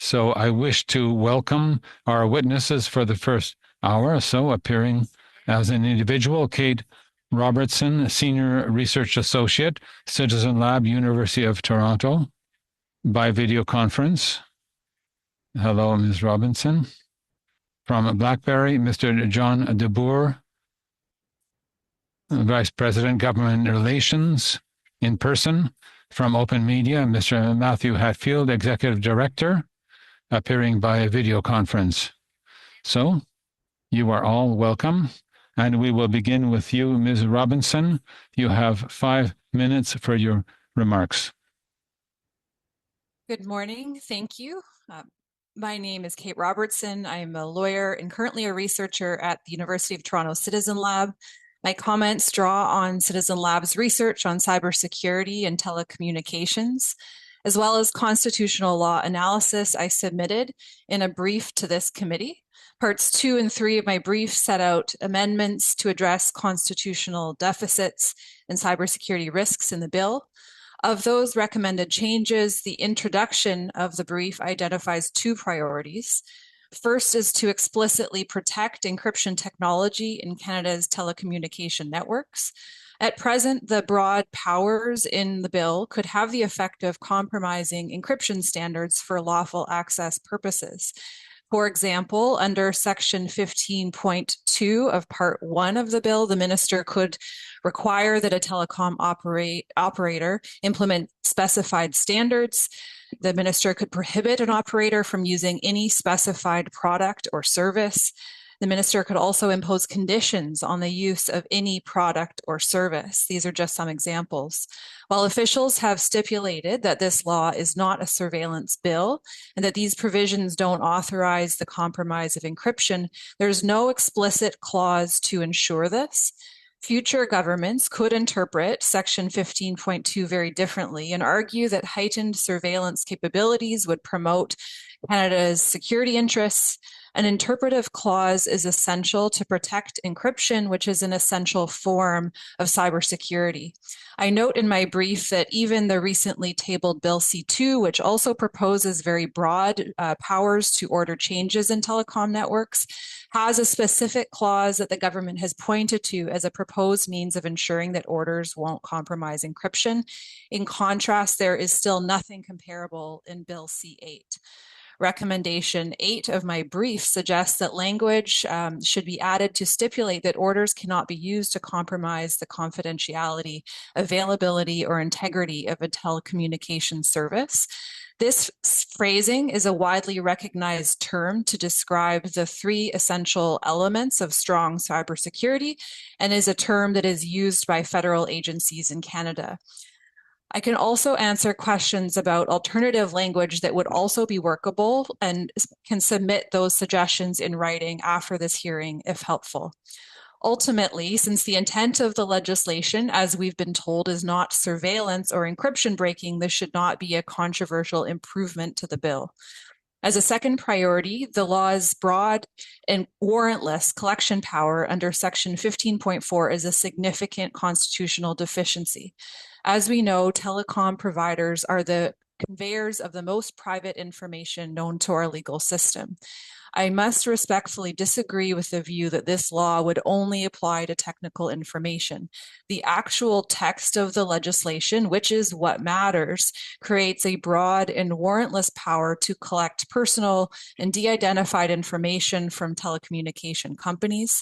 So I wish to welcome our witnesses for the first hour or so, appearing as an individual, Kate Robertson, Senior Research Associate, Citizen Lab, University of Toronto, by video conference. Hello, Ms. Robinson. From BlackBerry, Mr. John DeBoer, Vice President, Government Relations, in person. From Open Media, Mr. Matthew Hatfield, Executive Director, appearing by video conference. So, you are all welcome, and we will begin with you, Ms. Robinson. You have 5 minutes for your remarks. Good morning. Thank you. My name is Kate Robertson. I am a lawyer and currently a researcher at the University of Toronto Citizen Lab. My comments draw on Citizen Lab's research on cybersecurity and telecommunications, as well as constitutional law analysis I submitted in a brief to this committee. Parts 2 and 3 of my brief set out amendments to address constitutional deficits and cybersecurity risks in the bill. Of those recommended changes, the introduction of the brief identifies 2 priorities. First is to explicitly protect encryption technology in Canada's telecommunication networks. At present, the broad powers in the bill could have the effect of compromising encryption standards for lawful access purposes. For example, under Section 15.2 of Part 1 of the bill, the minister could require that a telecom operator implement specified standards. The minister could prohibit an operator from using any specified product or service. The minister could also impose conditions on the use of any product or service. These are just some examples. While officials have stipulated that this law is not a surveillance bill and that these provisions don't authorize the compromise of encryption, there's no explicit clause to ensure this. Future governments could interpret Section 15.2 very differently and argue that heightened surveillance capabilities would promote Canada's security interests. An interpretive clause is essential to protect encryption, which is an essential form of cybersecurity. I note in my brief that even the recently tabled Bill C2, which also proposes very broad powers to order changes in telecom networks, has a specific clause that the government has pointed to as a proposed means of ensuring that orders won't compromise encryption. In contrast, there is still nothing comparable in Bill C8. Recommendation 8 of my brief suggests that language should be added to stipulate that orders cannot be used to compromise the confidentiality, availability, or integrity of a telecommunications service. This phrasing is a widely recognized term to describe the 3 essential elements of strong cybersecurity and is a term that is used by federal agencies in Canada. I can also answer questions about alternative language that would also be workable and can submit those suggestions in writing after this hearing if helpful. Ultimately, since the intent of the legislation, as we've been told, is not surveillance or encryption breaking, this should not be a controversial improvement to the bill. As a second priority, the law's broad and warrantless collection power under Section 15.4 is a significant constitutional deficiency. As we know, telecom providers are the conveyors of the most private information known to our legal system. I must respectfully disagree with the view that this law would only apply to technical information. The actual text of the legislation, which is what matters, creates a broad and warrantless power to collect personal and de-identified information from telecommunication companies.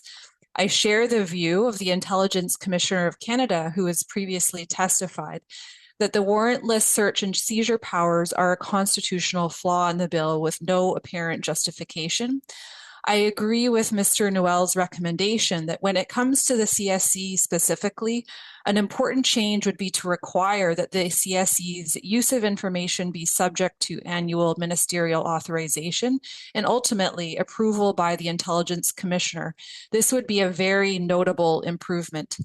I share the view of the Intelligence Commissioner of Canada, who has previously testified that the warrantless search and seizure powers are a constitutional flaw in the bill with no apparent justification. I agree with Mr. Noel's recommendation that when it comes to the CSE specifically, an important change would be to require that the CSE's use of information be subject to annual ministerial authorization and ultimately approval by the Intelligence Commissioner. This would be a very notable improvement.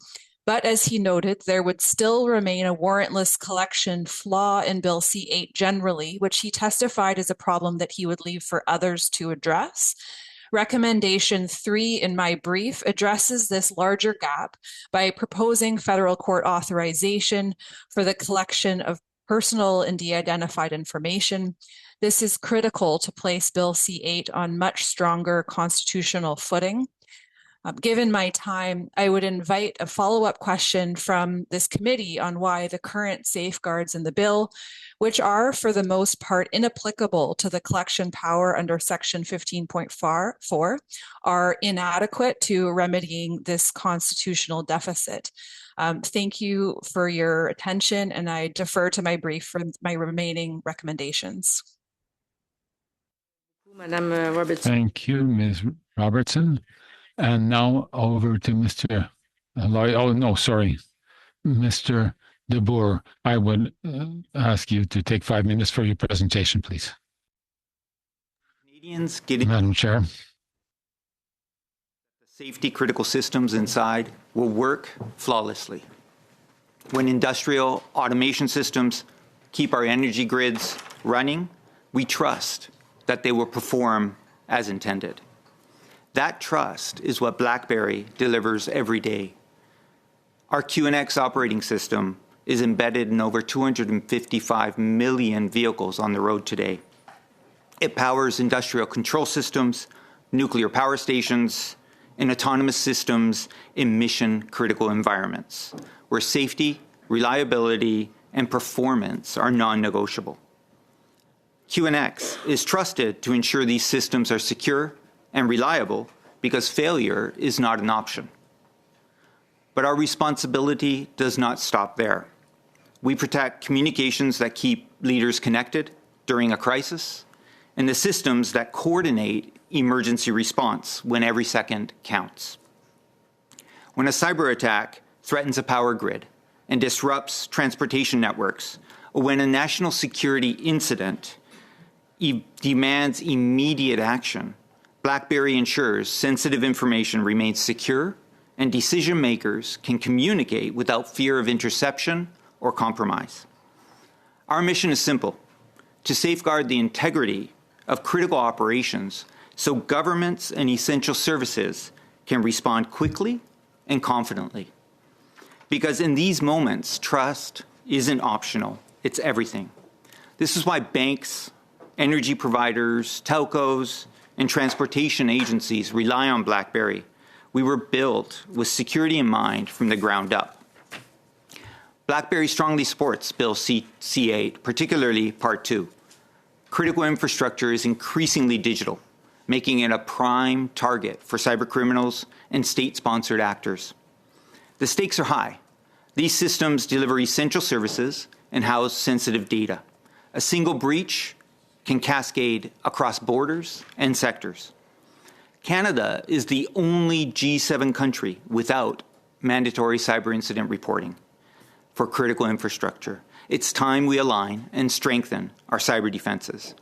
But as he noted, there would still remain a warrantless collection flaw in Bill C8 generally, which he testified is a problem that he would leave for others to address. Recommendation 3 in my brief addresses this larger gap by proposing federal court authorization for the collection of personal and de-identified information. This is critical to place Bill C-8 on much stronger constitutional footing. Given my time, I would invite a follow-up question from this committee on why the current safeguards in the bill, which are for the most part inapplicable to the collection power under Section 15.4, are inadequate to remedying this constitutional deficit. Thank you for your attention, and I defer to my brief for my remaining recommendations. Thank you, Ms. Robertson. And now over to Mr. Oh, no, sorry, Mr. De Boer. I would ask you to take 5 minutes for your presentation, please. Canadians getting Madam Chair. the safety critical systems inside will work flawlessly. When industrial automation systems keep our energy grids running, we trust that they will perform as intended. That trust is what BlackBerry delivers every day. Our QNX operating system is embedded in over 255 million vehicles on the road today. It powers industrial control systems, nuclear power stations, and autonomous systems in mission-critical environments, where safety, reliability, and performance are non-negotiable. QNX is trusted to ensure these systems are secure and reliable because failure is not an option. But our responsibility does not stop there. We protect communications that keep leaders connected during a crisis and the systems that coordinate emergency response when every second counts. When a cyber attack threatens a power grid and disrupts transportation networks, or when a national security incident demands immediate action, BlackBerry ensures sensitive information remains secure and decision makers can communicate without fear of interception or compromise. Our mission is simple: to safeguard the integrity of critical operations so governments and essential services can respond quickly and confidently. Because in these moments, trust isn't optional, it's everything. This is why banks, energy providers, telcos, and transportation agencies rely on BlackBerry. We were built with security in mind from the ground up. BlackBerry strongly supports Bill C-8, particularly Part 2. Critical infrastructure is increasingly digital, making it a prime target for cybercriminals and state-sponsored actors. The stakes are high. These systems deliver essential services and house sensitive data. A single breach can cascade across borders and sectors. Canada is the only G7 country without mandatory cyber incident reporting for critical infrastructure. It's time we align and strengthen our cyber defenses.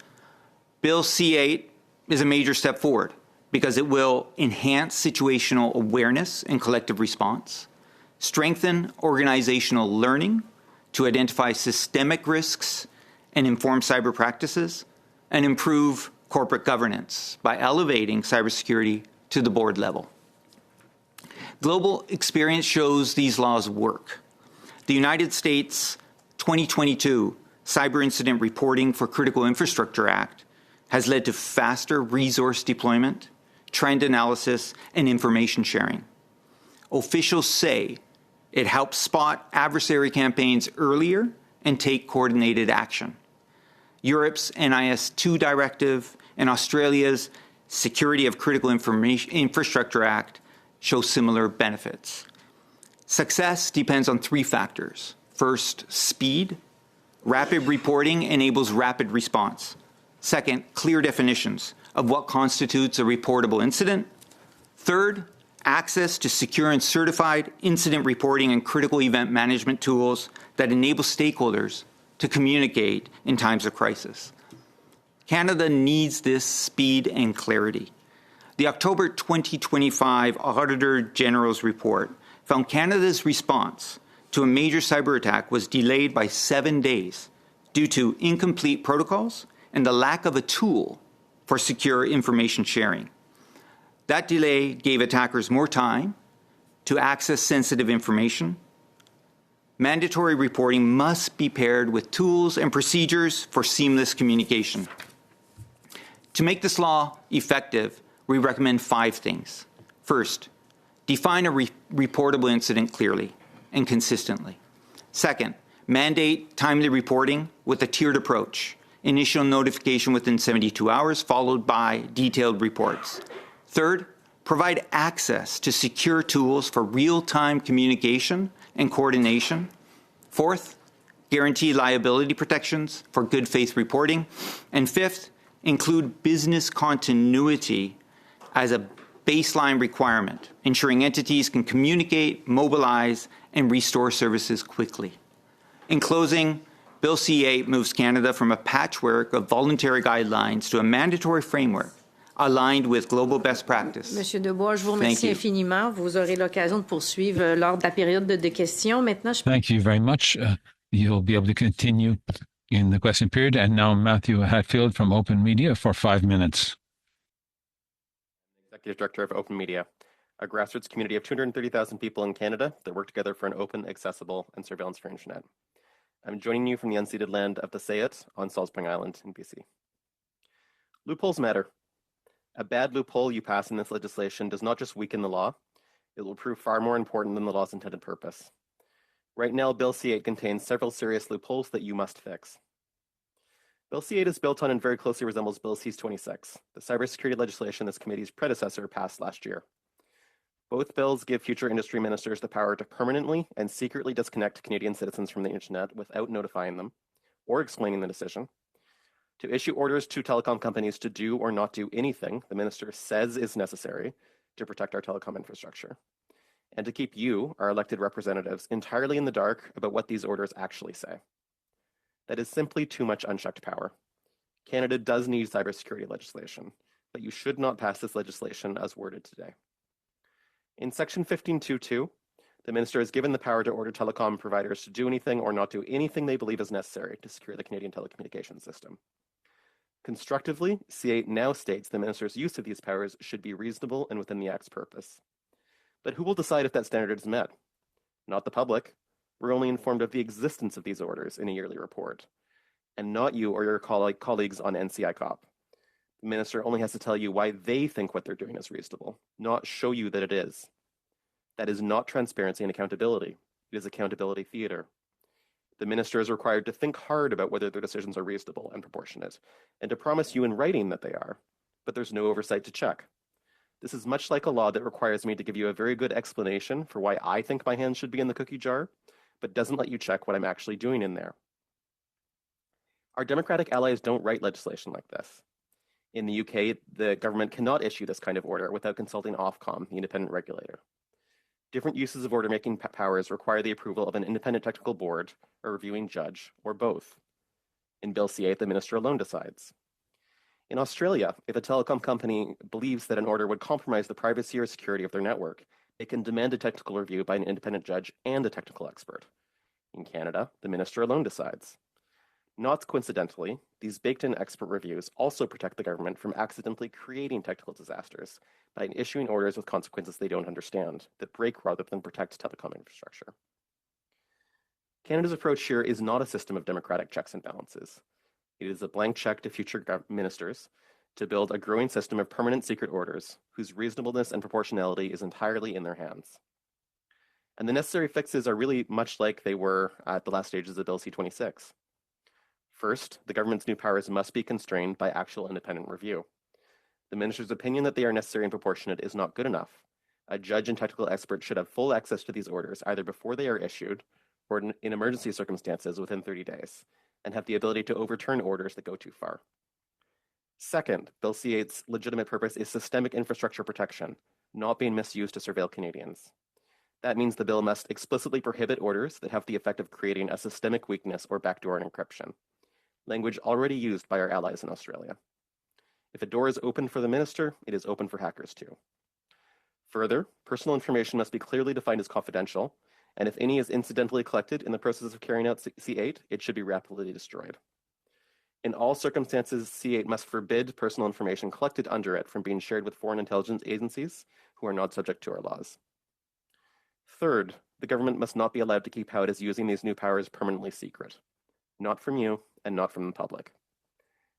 Bill C-8 is a major step forward because it will enhance situational awareness and collective response, strengthen organizational learning to identify systemic risks and inform cyber practices, and improve corporate governance by elevating cybersecurity to the board level. Global experience shows these laws work. The United States 2022 Cyber Incident Reporting for Critical Infrastructure Act has led to faster resource deployment, trend analysis, and information sharing. Officials say it helps spot adversary campaigns earlier and take coordinated action. Europe's NIS2 directive and Australia's Security of Critical Infrastructure Act show similar benefits. Success depends on 3 factors. First, speed. Rapid reporting enables rapid response. Second, clear definitions of what constitutes a reportable incident. Third, access to secure and certified incident reporting and critical event management tools that enable stakeholders to communicate in times of crisis. Canada needs this speed and clarity. The October 2025 Auditor General's report found Canada's response to a major cyber attack was delayed by 7 days due to incomplete protocols and the lack of a tool for secure information sharing. That delay gave attackers more time to access sensitive information, mandatory reporting must be paired with tools and procedures for seamless communication. To make this law effective, we recommend 5 things. First, define a reportable incident clearly and consistently. Second, mandate timely reporting with a tiered approach. Initial notification within 72 hours, followed by detailed reports. Third, provide access to secure tools for real-time communication and coordination. Fourth, guarantee liability protections for good faith reporting. And fifth, include business continuity as a baseline requirement, ensuring entities can communicate, mobilize, and restore services quickly. In closing, Bill C-8 moves Canada from a patchwork of voluntary guidelines to a mandatory framework aligned with global best practice. Monsieur Debois, je vous remercie infiniment. Vous aurez l'occasion de poursuivre lors de la période de questions. Maintenant, Thank you very much. You'll be able to continue in the question period. And now Matthew Hatfield from Open Media for 5 minutes. Executive Director of Open Media, a grassroots community of 230,000 people in Canada that work together for an open, accessible, and surveillance-free internet. I'm joining you from the unceded land of the Sayet on Salt Spring Island in BC. Loopholes matter. A bad loophole you pass in this legislation does not just weaken the law, it will prove far more important than the law's intended purpose. Right now, Bill C-8 contains several serious loopholes that you must fix. Bill C-8 is built on and very closely resembles Bill C-26, the cybersecurity legislation this committee's predecessor passed last year. Both bills give future industry ministers the power to permanently and secretly disconnect Canadian citizens from the internet without notifying them or explaining the decision, to issue orders to telecom companies to do or not do anything the minister says is necessary to protect our telecom infrastructure, and to keep you, our elected representatives, entirely in the dark about what these orders actually say. That is simply too much unchecked power. Canada does need cybersecurity legislation, but you should not pass this legislation as worded today. In Section 15.2.2, the minister is given the power to order telecom providers to do anything or not do anything they believe is necessary to secure the Canadian telecommunications system. Constructively, C-8 now states the minister's use of these powers should be reasonable and within the Act's purpose. But who will decide if that standard is met? Not the public. We're only informed of the existence of these orders in a yearly report, and not you or your colleagues on NCI COP. The minister only has to tell you why they think what they're doing is reasonable, not show you that it is. That is not transparency and accountability. It is accountability theater. The minister is required to think hard about whether their decisions are reasonable and proportionate, and to promise you in writing that they are, but there's no oversight to check. This is much like a law that requires me to give you a very good explanation for why I think my hands should be in the cookie jar, but doesn't let you check what I'm actually doing in there. Our Democratic allies don't write legislation like this. In the UK, the government cannot issue this kind of order without consulting Ofcom, the independent regulator. Different uses of order-making powers require the approval of an independent technical board, a reviewing judge, or both. In Bill C-8, the minister alone decides. In Australia, if a telecom company believes that an order would compromise the privacy or security of their network, it can demand a technical review by an independent judge and a technical expert. In Canada, the minister alone decides. Not coincidentally, these baked-in expert reviews also protect the government from accidentally creating technical disasters by issuing orders with consequences they don't understand, that break rather than protect telecom infrastructure. Canada's approach here is not a system of democratic checks and balances. It is a blank check to future ministers to build a growing system of permanent secret orders whose reasonableness and proportionality is entirely in their hands. And the necessary fixes are really much like they were at the last stages of Bill C-26. First, the government's new powers must be constrained by actual independent review. The minister's opinion that they are necessary and proportionate is not good enough. A judge and technical expert should have full access to these orders either before they are issued or in emergency circumstances within 30 days, and have the ability to overturn orders that go too far. Second, Bill C-8's legitimate purpose is systemic infrastructure protection, not being misused to surveil Canadians. That means the bill must explicitly prohibit orders that have the effect of creating a systemic weakness or backdoor encryption, language already used by our allies in Australia. If a door is open for the minister, it is open for hackers too. Further, personal information must be clearly defined as confidential, and if any is incidentally collected in the process of carrying out C-8, it should be rapidly destroyed. In all circumstances, C-8 must forbid personal information collected under it from being shared with foreign intelligence agencies who are not subject to our laws. Third, the government must not be allowed to keep how it is using these new powers permanently secret, not from you and not from the public.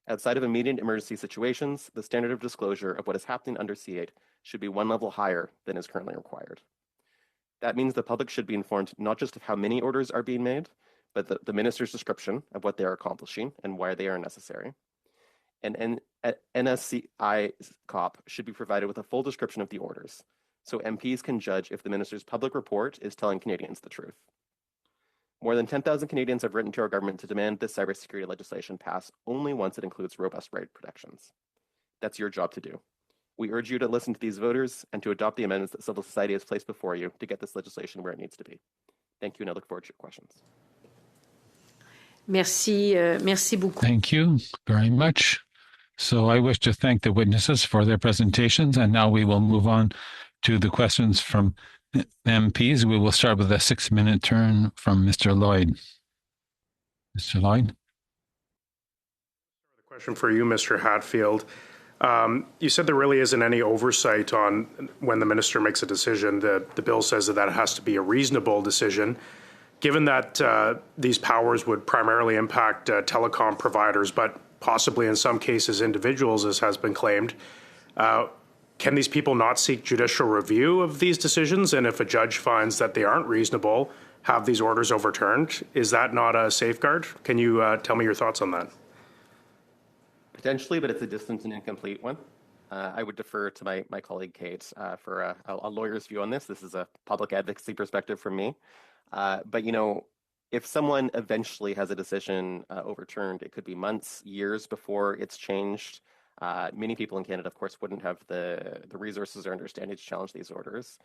Outside of immediate emergency situations, the standard of disclosure of what is happening under C8 should be one level higher than is currently required. That means the public should be informed not just of how many orders are being made, but the minister's description of what they are accomplishing and why they are necessary. And NSCI COP should be provided with a full description of the orders, so MPs can judge if the minister's public report is telling Canadians the truth. More than 10,000 Canadians have written to our government to demand this cybersecurity legislation pass only once it includes robust right protections. That's your job to do. We urge you to listen to these voters and to adopt the amendments that civil society has placed before you to get this legislation where it needs to be. Thank you, and I look forward to your questions. Merci beaucoup. Thank you very much. So I wish to thank the witnesses for their presentations, and now we will move on to the questions from MPs. We will start with a 6-minute turn from Mr. Lloyd. Mr. Lloyd? The question for you, Mr. Hatfield. You said there really isn't any oversight on when the minister makes a decision. The bill says that has to be a reasonable decision. Given that these powers would primarily impact telecom providers, but possibly in some cases individuals, as has been claimed, can these people not seek judicial review of these decisions? And if a judge finds that they aren't reasonable, have these orders overturned? Is that not a safeguard? Can you tell me your thoughts on that? Potentially, but it's a distant and incomplete one. I would defer to my colleague Kate for a lawyer's view on this. This is a public advocacy perspective from me. But, you know, if someone eventually has a decision overturned, it could be months, years before it's changed. Many people in Canada, of course, wouldn't have the resources or understanding to challenge these orders.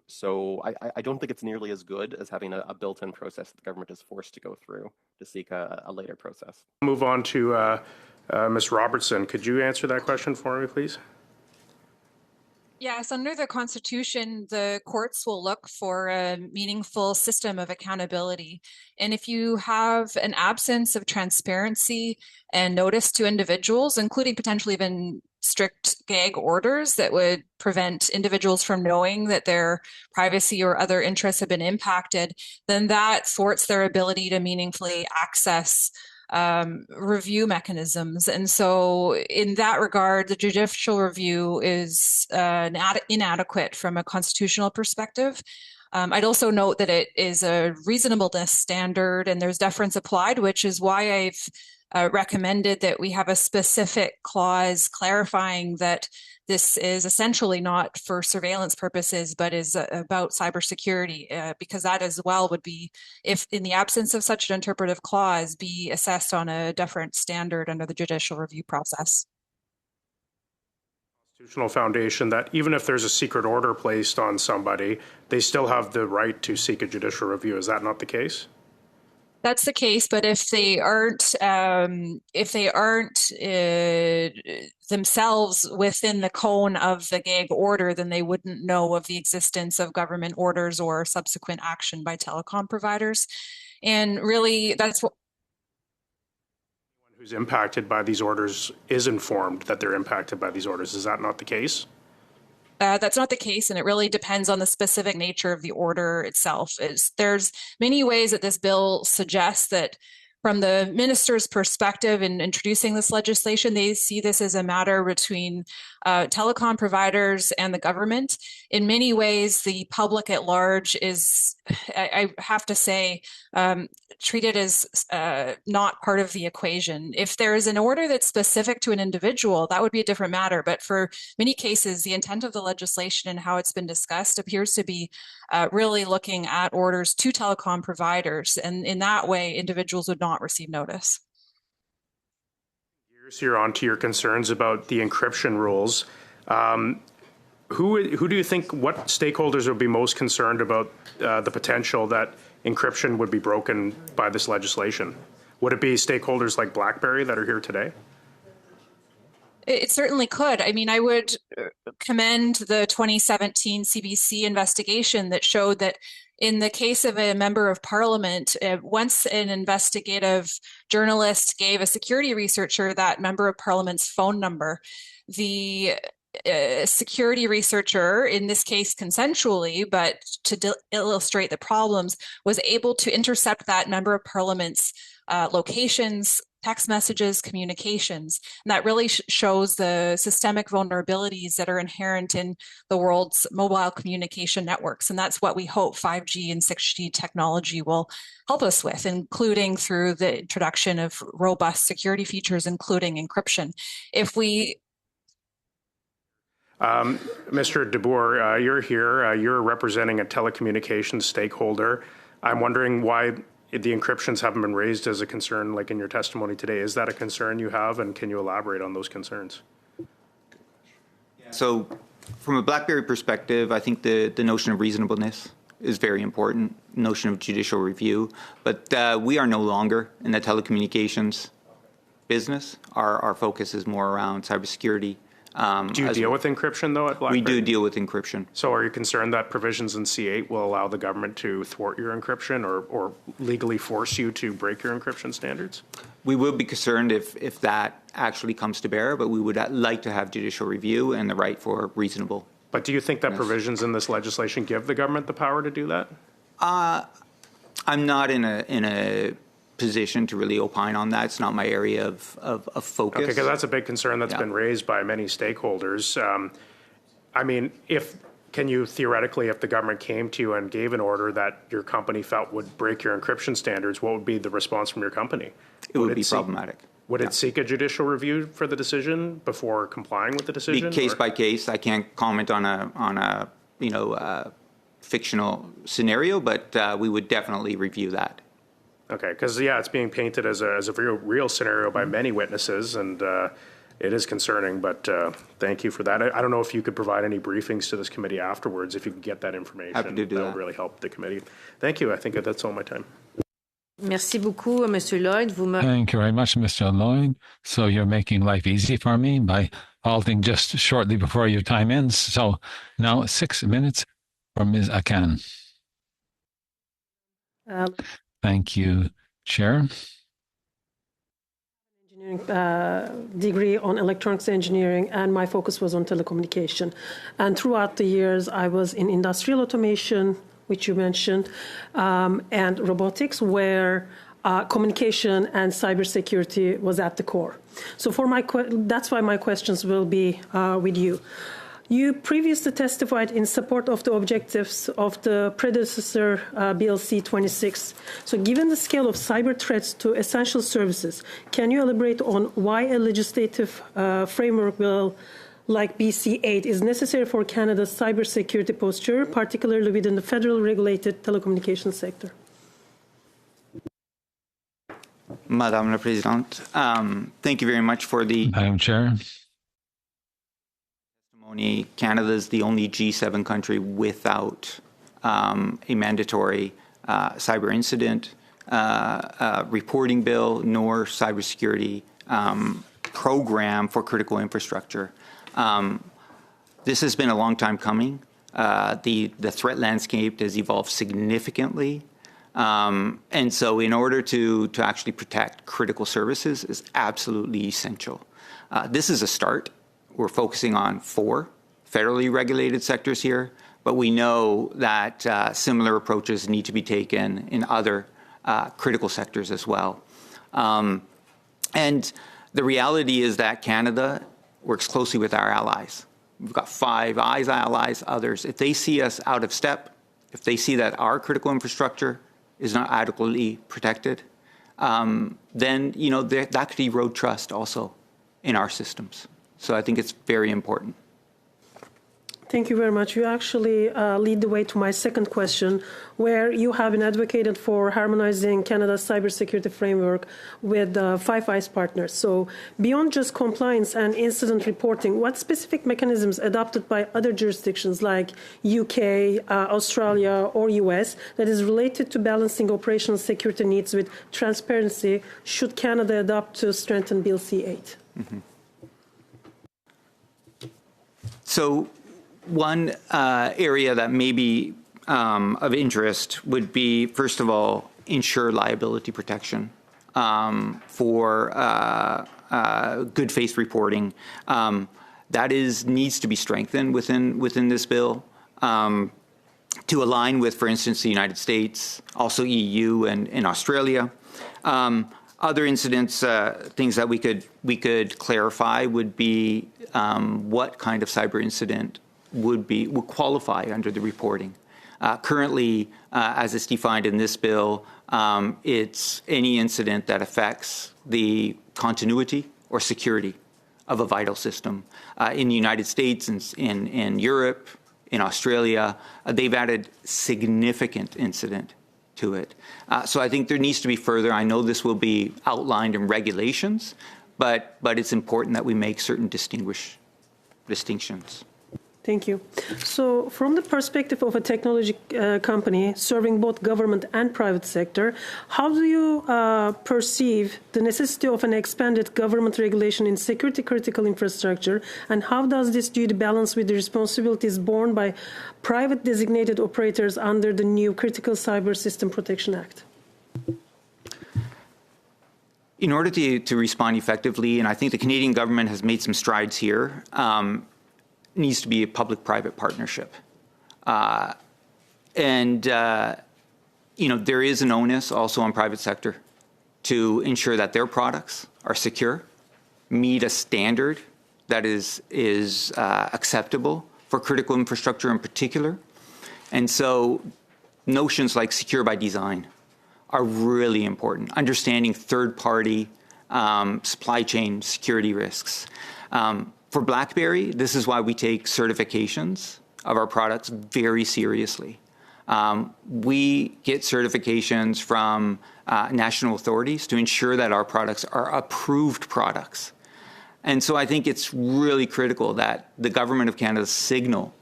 So I don't think it's nearly as good as having a built-in process that the government is forced to go through to seek a later process. Move on to Ms. Robertson. Could you answer that question for me, please? Yes, under the Constitution, the courts will look for a meaningful system of accountability. And if you have an absence of transparency and notice to individuals, including potentially even strict gag orders that would prevent individuals from knowing that their privacy or other interests have been impacted, then that thwarts their ability to meaningfully access review mechanisms. And so in that regard, the judicial review is inadequate from a constitutional perspective. I'd also note that it is a reasonableness standard and there's deference applied, which is why I've recommended that we have a specific clause clarifying that this is essentially not for surveillance purposes, but is about cybersecurity, because that as well would be, if in the absence of such an interpretive clause, be assessed on a different standard under the judicial review process. Constitutional foundation that even if there's a secret order placed on somebody, they still have the right to seek a judicial review. Is that not the case? That's the case, but if they aren't themselves within the cone of the gag order, then they wouldn't know of the existence of government orders or subsequent action by telecom providers. And really, that's what who's impacted by these orders is informed that they're impacted by these orders. Is that not the case? That's not the case, and it really depends on the specific nature of the order itself. There's many ways that this bill suggests that from the minister's perspective in introducing this legislation, they see this as a matter between telecom providers and the government. In many ways, the public at large is, I have to say, treated as not part of the equation. If there is an order that's specific to an individual, that would be a different matter. But for many cases, the intent of the legislation and how it's been discussed appears to be really looking at orders to telecom providers. And in that way, individuals would not receive notice. You're on to your concerns about the encryption rules. Who do you think, what stakeholders would be most concerned about the potential that encryption would be broken by this legislation? Would it be stakeholders like BlackBerry that are here today? It certainly could. I mean, I would commend the 2017 CBC investigation that showed that in the case of a member of parliament, once an investigative journalist gave a security researcher that member of parliament's phone number, the a security researcher, in this case consensually, but to illustrate the problems, was able to intercept that member of parliament's locations, text messages, communications. And that really shows the systemic vulnerabilities that are inherent in the world's mobile communication networks. And that's what we hope 5G and 6G technology will help us with, including through the introduction of robust security features, including encryption. If we Mr. DeBoer, you're here. You're representing a telecommunications stakeholder. I'm wondering why the encryptions haven't been raised as a concern, like in your testimony today. Is that a concern you have, and can you elaborate on those concerns? So from a BlackBerry perspective, I think the notion of reasonableness is very important, notion of judicial review. But we are no longer in the telecommunications business. Our focus is more around cybersecurity. Do you deal with encryption, though, at BlackBerry? We do deal with encryption. So are you concerned that provisions in C8 will allow the government to thwart your encryption or legally force you to break your encryption standards? We will be concerned if that actually comes to bear, but we would like to have judicial review and the right for reasonable. But do you think that provisions in this legislation give the government the power to do that? I'm not in a position to really opine on that. It's not my area of focus. Okay, because that's a big concern that's been raised by many stakeholders. I mean, can you theoretically, if the government came to you and gave an order that your company felt would break your encryption standards, what would be the response from your company? It would be problematic. Would it seek a judicial review for the decision before complying with the decision? Be case by case. I can't comment on a fictional scenario, but we would definitely review that. Okay, because it's being painted as a real scenario by many witnesses, and it is concerning. But thank you for that. I don't know if you could provide any briefings to this committee afterwards. If you could get that information, happy to do that. Would really help the committee. Thank you. I think that's all my time. Merci beaucoup, Monsieur Lloyd. Thank you very much, Mr. Lloyd. So you're making life easy for me by halting just shortly before your time ends. So now 6 minutes for Ms. Akan. Thank you, Chair. Degree on electronics engineering, and my focus was on telecommunication. And throughout the years, I was in industrial automation, which you mentioned, and robotics, where communication and cybersecurity was at the core. So that's why my questions will be with you. You previously testified in support of the objectives of the predecessor Bill C-26. So given the scale of cyber threats to essential services, can you elaborate on why a legislative framework bill like BC-8 is necessary for Canada's cybersecurity posture, particularly within the federal regulated telecommunications sector? Madame la Présidente, thank you very much for the Madam Chair. Canada is the only G7 country without a mandatory cyber incident reporting bill nor cybersecurity program for critical infrastructure. This has been a long time coming. The threat landscape has evolved significantly. And so in order to actually protect critical services is absolutely essential. This is a start. We're focusing on 4 federally regulated sectors here, but we know that similar approaches need to be taken in other critical sectors as well. And the reality is that Canada works closely with our allies. We've got 5 eyes allies, others. If they see us out of step, if they see that our critical infrastructure is not adequately protected, then that could erode trust also in our systems. So I think it's very important. Thank you very much. You actually lead the way to my second question, where you have been advocated for harmonizing Canada's cybersecurity framework with Five Eyes partners. So beyond just compliance and incident reporting, what specific mechanisms adopted by other jurisdictions like UK, Australia, or US that is related to balancing operational security needs with transparency should Canada adopt to strengthen Bill C-8? Mm-hmm. So one area that may be of interest would be, first of all, ensure liability protection for good faith reporting. that needs to be strengthened within this bill to align with, for instance, the United States, also EU and Australia. Other incidents, things that we could clarify would be what kind of cyber incident would qualify under the reporting. Currently, as it's defined in this bill, it's any incident that affects the continuity or security of a vital system. In the United States, in Europe, in Australia, they've added significant incident to it. So I think there needs to be further. I know this will be outlined in regulations, but it's important that we make certain distinctions. Thank you. So from the perspective of a technology company serving both government and private sector, how do you perceive the necessity of an expanded government regulation in security critical infrastructure, and how does this duty balance with the responsibilities borne by private designated operators under the new Critical Cyber System Protection Act? In order to respond effectively, and I think the Canadian government has made some strides here, needs to be a public-private partnership. There is an onus also on private sector to ensure that their products are secure, meet a standard that is acceptable for critical infrastructure in particular. And so notions like secure by design are really important. Understanding third-party supply chain security risks. For BlackBerry, this is why we take certifications of our products very seriously. We get certifications from national authorities to ensure that our products are approved products. And so I think it's really critical that the Government of Canada signal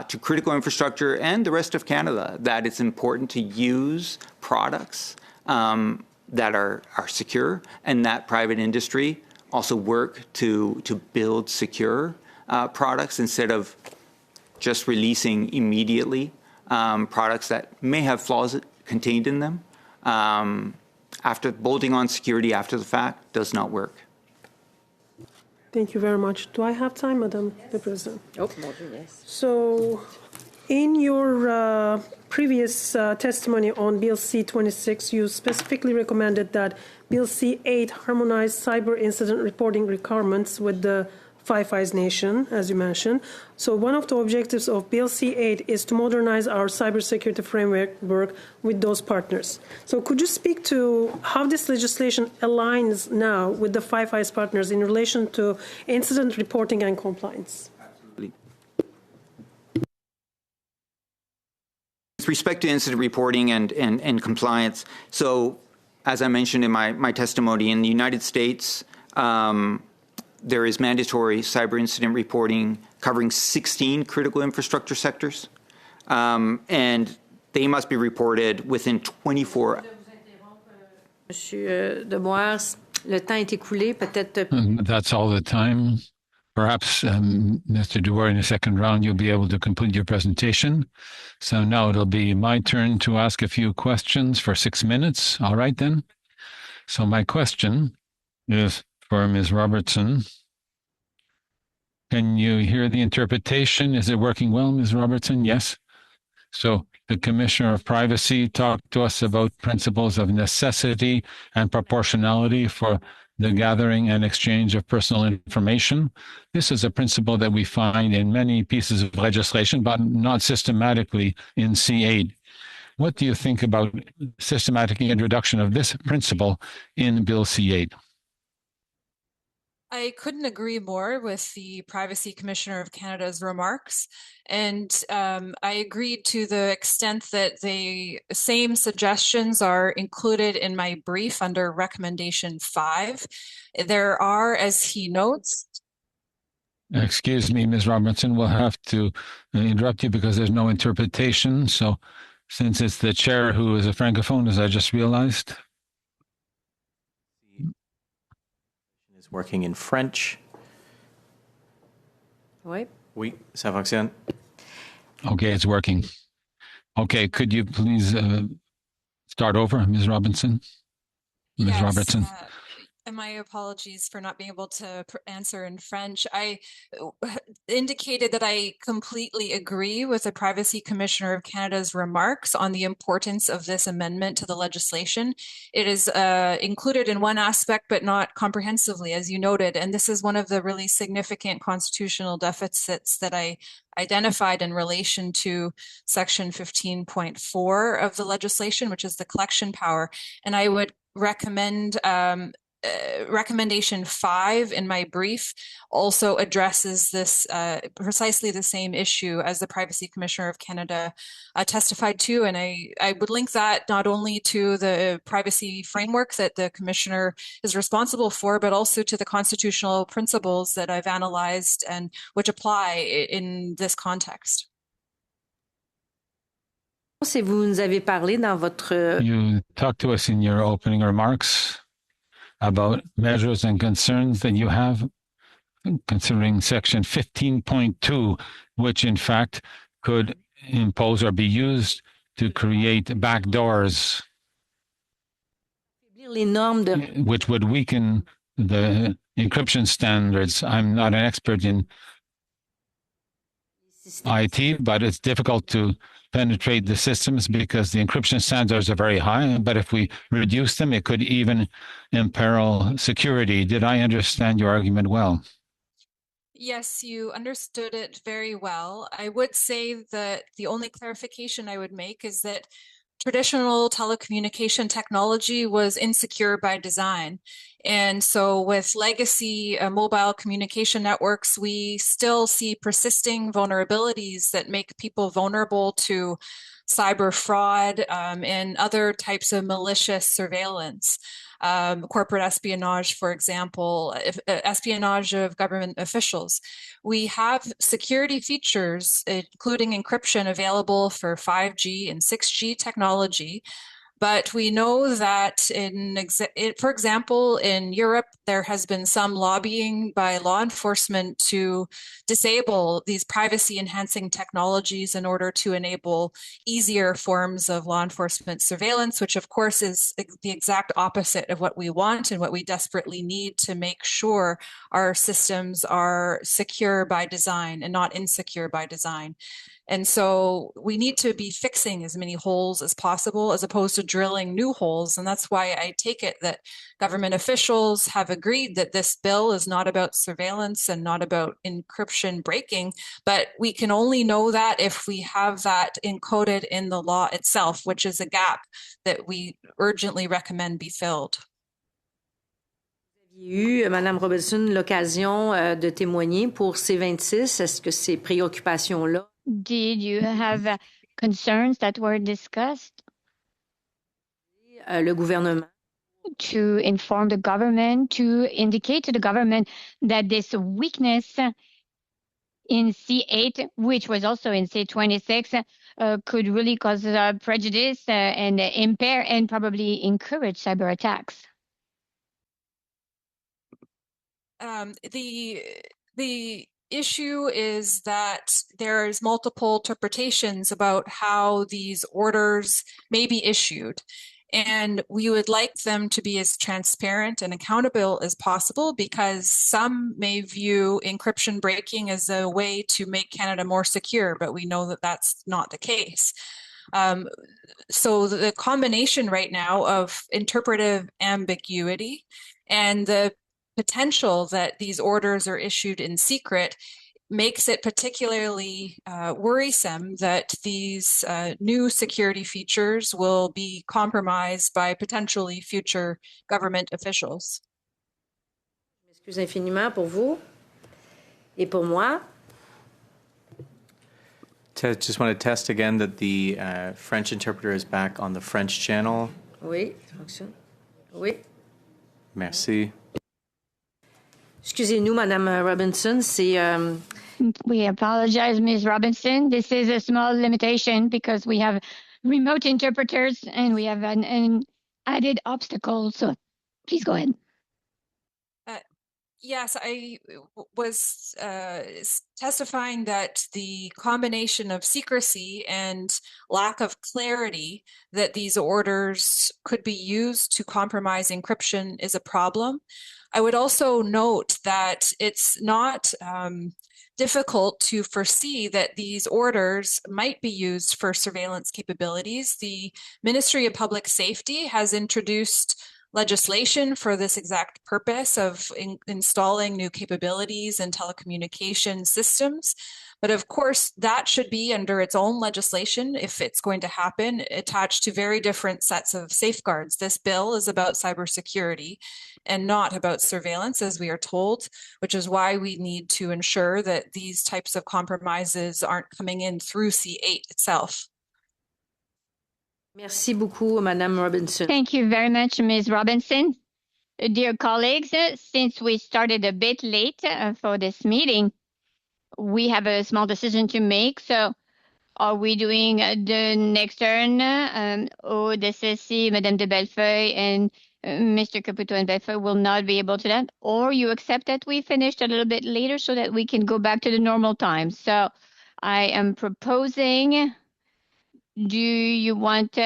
to critical infrastructure and the rest of Canada that it's important to use products that are secure, and that private industry also work to build secure products instead of just releasing immediately products that may have flaws contained in them. After bolting on security after the fact does not work. Thank you very much. Do I have time, Madam the President? Oh, yes. So, in your previous testimony on Bill C-26, you specifically recommended that Bill C-8 harmonize cyber incident reporting requirements with the Five Eyes nation, as you mentioned. So one of the objectives of Bill C-8 is to modernize our cybersecurity framework with those partners. So could you speak to how this legislation aligns now with the Five Eyes partners in relation to incident reporting and compliance? Absolutely. With respect to incident reporting and compliance, so as I mentioned in my testimony, in the United States, there is mandatory cyber incident reporting covering 16 critical infrastructure sectors, and they must be reported within 24 hours. Monsieur Debois, le temps est écoulé, peut-être. That's all the time. Perhaps, Mr. Dewar, in the second round, you'll be able to complete your presentation. So now it'll be my turn to ask a few questions for 6 minutes. All right, then. So my question is for Ms. Robertson. Can you hear the interpretation? Is it working well, Ms. Robertson? Yes. So the Commissioner of Privacy talked to us about principles of necessity and proportionality for the gathering and exchange of personal information. This is a principle that we find in many pieces of legislation, but not systematically in C-8. What do you think about systematic introduction of this principle in Bill C-8? I couldn't agree more with the Privacy Commissioner of Canada's remarks. And I agreed to the extent that the same suggestions are included in my brief under recommendation 5. There are, as he notes. Excuse me, Ms. Robertson, we'll have to interrupt you because there's no interpretation. So since it's the chair who is a francophone, as I just realized. Is working in French. Oui. Oui, ça fonctionne. Okay, it's working. Okay, could you please start over, Ms. Robinson? Ms. Yes, Robertson. And my apologies for not being able to answer in French. I indicated that I completely agree with the Privacy Commissioner of Canada's remarks on the importance of this amendment to the legislation. It is included in one aspect, but not comprehensively, as you noted. And this is one of the really significant constitutional deficits that I identified in relation to Section 15.4 of the legislation, which is the collection power. And I would recommend recommendation 5 in my brief also addresses this precisely the same issue as the Privacy Commissioner of Canada testified to. And I would link that not only to the privacy framework that the Commissioner is responsible for, but also to the constitutional principles that I've analyzed and which apply in this context. You talked to us in your opening remarks about measures and concerns that you have considering Section 15.2, which in fact could impose or be used to create backdoors, which would weaken the encryption standards. I'm not an expert in IT, but it's difficult to penetrate the systems because the encryption standards are very high. But if we reduce them, it could even imperil security. Did I understand your argument well? Yes, you understood it very well. I would say that the only clarification I would make is that traditional telecommunication technology was insecure by design. And so with legacy mobile communication networks, we still see persisting vulnerabilities that make people vulnerable to cyber fraud and other types of malicious surveillance. Corporate espionage, for example, espionage of government officials. We have security features, including encryption, available for 5G and 6G technology. But we know that, for example, in Europe, there has been some lobbying by law enforcement to disable these privacy-enhancing technologies in order to enable easier forms of law enforcement surveillance, which of course is the exact opposite of what we want and what we desperately need to make sure our systems are secure by design and not insecure by design. And so we need to be fixing as many holes as possible as opposed to drilling new holes. And that's why I take it that government officials have agreed that this bill is not about surveillance and not about encryption breaking, but we can only know that if we have that encoded in the law itself, which is a gap that we urgently recommend be filled. Eu, Madame Robinson, l'occasion de témoigner pour C26. Est-ce que ces préoccupations-là? Did you have concerns that were discussed? Le gouvernement. To inform the government, to indicate to the government that this weakness in C8, which was also in C26, could really cause prejudice and impair and probably encourage cyber attacks. The issue is that there's multiple interpretations about how these orders may be issued. And we would like them to be as transparent and accountable as possible because some may view encryption breaking as a way to make Canada more secure, but we know that that's not the case. So the combination right now of interpretive ambiguity and the potential that these orders are issued in secret makes it particularly worrisome that these new security features will be compromised by potentially future government officials. Je m'excuse infiniment pour vous et pour moi. Just want to test again that the French interpreter is back on the French channel. Oui, ça fonctionne. Oui. Merci. Excusez-nous, Madame Robinson, c'est... We apologize, Ms. Robinson. This is a small limitation because we have remote interpreters and we have an added obstacle. So please go ahead. Yes, I was testifying that the combination of secrecy and lack of clarity that these orders could be used to compromise encryption is a problem. I would also note that it's not difficult to foresee that these orders might be used for surveillance capabilities. The Ministry of Public Safety has introduced legislation for this exact purpose of installing new capabilities in telecommunication systems. But of course, that should be under its own legislation, if it's going to happen, attached to very different sets of safeguards. This bill is about cybersecurity and not about surveillance, as we are told, which is why we need to ensure that these types of compromises aren't coming in through C8 itself. Merci beaucoup, Madame Robinson. Thank you very much, Ms. Robinson. Dear colleagues, since we started a bit late for this meeting, we have a small decision to make. So are we doing the next turn? ODCC, Madame de Bellefeuille, and Mr. Caputo and Bellefeuille will not be able to that? Or you accept that we finished a little bit later so that we can go back to the normal time? So I am proposing, do you want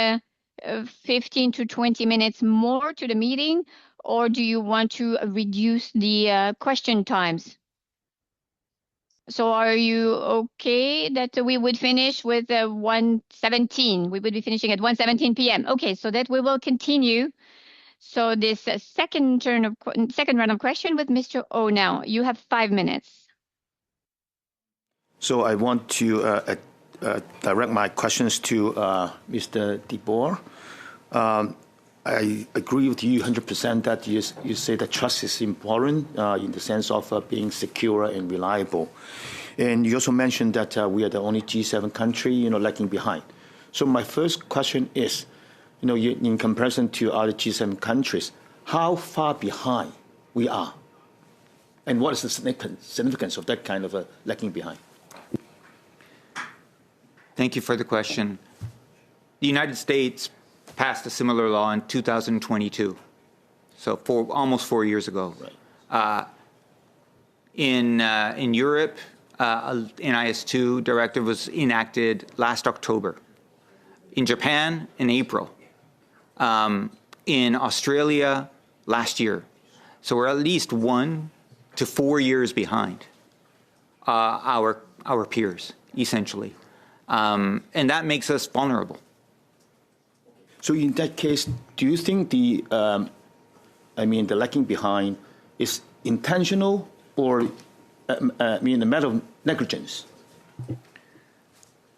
15 to 20 minutes more to the meeting, or do you want to reduce the question times? So are you okay that we would finish with 1:17? We would be finishing at 1:17 p.m. Okay, so that we will continue. So this second round of question with Mr. O now. You have 5 minutes. So I want to direct my questions to Mr. DeBoer. I agree with you 100% that you say that trust is important in the sense of being secure and reliable. And you also mentioned that we are the only G7 country, lagging behind. So my first question is, in comparison to other G7 countries, how far behind we are? And what is the significance of that kind of lagging behind? Thank you for the question. The United States passed a similar law in 2022, so almost 4 years ago. Right. In Europe, an NIS2 directive was enacted last October. In Japan, in April. In Australia, last year. So we're at least 1 to 4 years behind our peers, essentially. And that makes us vulnerable. So in that case, do you think the lagging behind is intentional or a matter of negligence?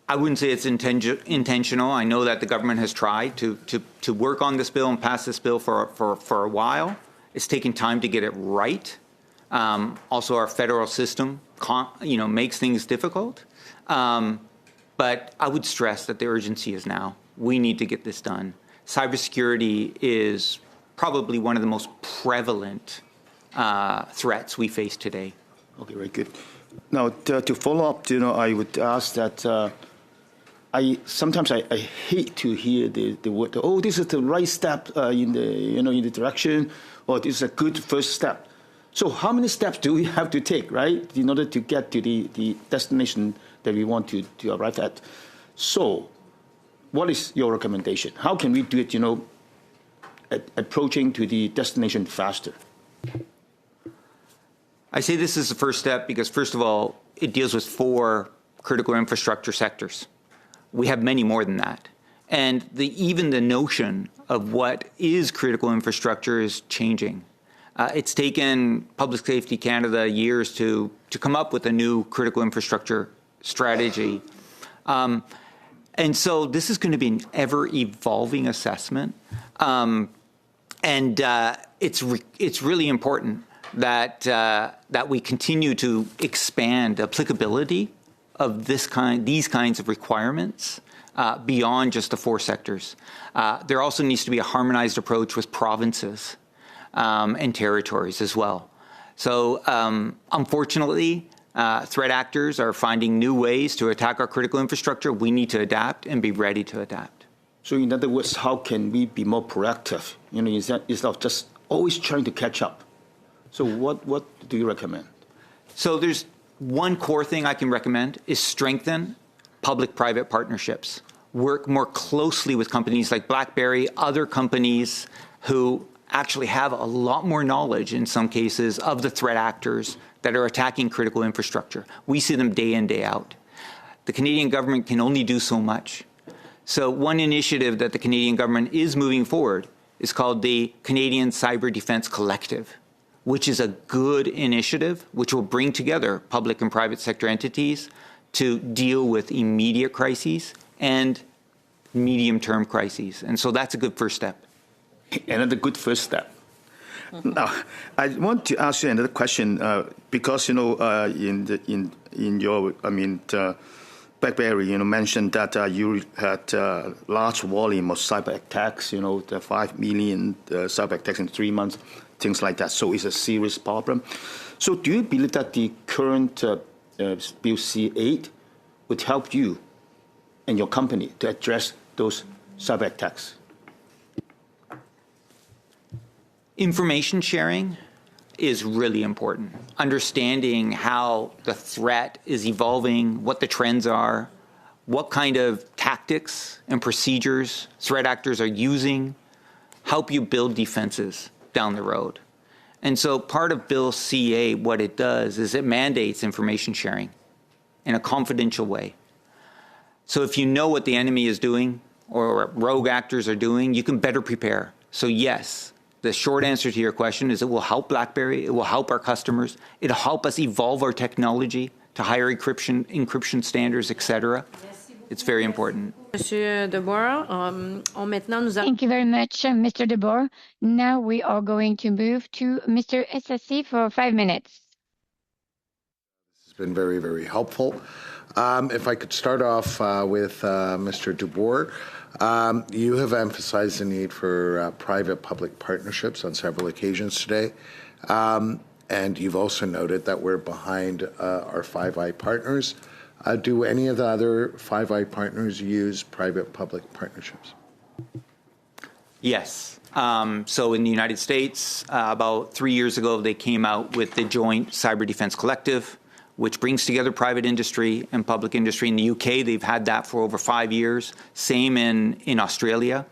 I wouldn't say it's intentional. I know that the government has tried to work on this bill and pass this bill for a while. It's taken time to get it right. Also, our federal system, makes things difficult. But I would stress that the urgency is now. We need to get this done. Cybersecurity is probably one of the most prevalent threats we face today. Okay, very good. Now, to follow up, I would ask that sometimes I hate to hear the word, this is the right step in the direction, or this is a good first step. So how many steps do we have to take, right, in order to get to the destination that we want to arrive at? So what is your recommendation? How can we do it, approaching to the destination faster? I say this is the first step because, first of all, it deals with 4 critical infrastructure sectors. We have many more than that. And even the notion of what is critical infrastructure is changing. It's taken Public Safety Canada years to come up with a new critical infrastructure strategy. And so this is going to be an ever-evolving assessment. And it's really important that we continue to expand applicability of these kinds of requirements beyond just the 4 sectors. There also needs to be a harmonized approach with provinces and territories as well. So unfortunately, threat actors are finding new ways to attack our critical infrastructure. We need to adapt and be ready to adapt. So in other words, how can we be more proactive? Instead of just always trying to catch up? So what do you recommend? So there's one core thing I can recommend is strengthen public-private partnerships. Work more closely with companies like BlackBerry, other companies who actually have a lot more knowledge in some cases of the threat actors that are attacking critical infrastructure. We see them day in, day out. The Canadian government can only do so much. So one initiative that the Canadian government is moving forward is called the Canadian Cyber Defense Collective, which is a good initiative which will bring together public and private sector entities to deal with immediate crises and medium-term crises. And so that's a good first step. Another good first step. Now, I want to ask you another question because in your BlackBerry mentioned that you had large volume of cyber attacks. The 5 million cyber attacks in 3 months, things like that. So it's a serious problem. So do you believe that the current Bill C-8 would help you and your company to address those cyber attacks? Information sharing is really important. Understanding how the threat is evolving, what the trends are, what kind of tactics and procedures threat actors are using, help you build defenses down the road. And so part of Bill C-8, what it does is it mandates information sharing in a confidential way. So if you know what the enemy is doing or rogue actors are doing, you can better prepare. So yes, the short answer to your question is it will help BlackBerry, it will help our customers, it'll help us evolve our technology to higher encryption standards, etc. It's very important. Monsieur Deboer, Thank you very much, Mr. Deboer. Now we are going to move to Mr. SSC for 5 minutes. It's been very, very helpful. If I could start off with Mr. Deboer. You have emphasized the need for private-public partnerships on several occasions today. And you've also noted that we're behind our Five Eye partners. Do any of the other Five Eye partners use private-public partnerships? Yes. So in the United States, about 3 years ago, they came out with the Joint Cyber Defense Collective, which brings together private industry and public industry. In the UK, they've had that for over 5 years. Same in Australia.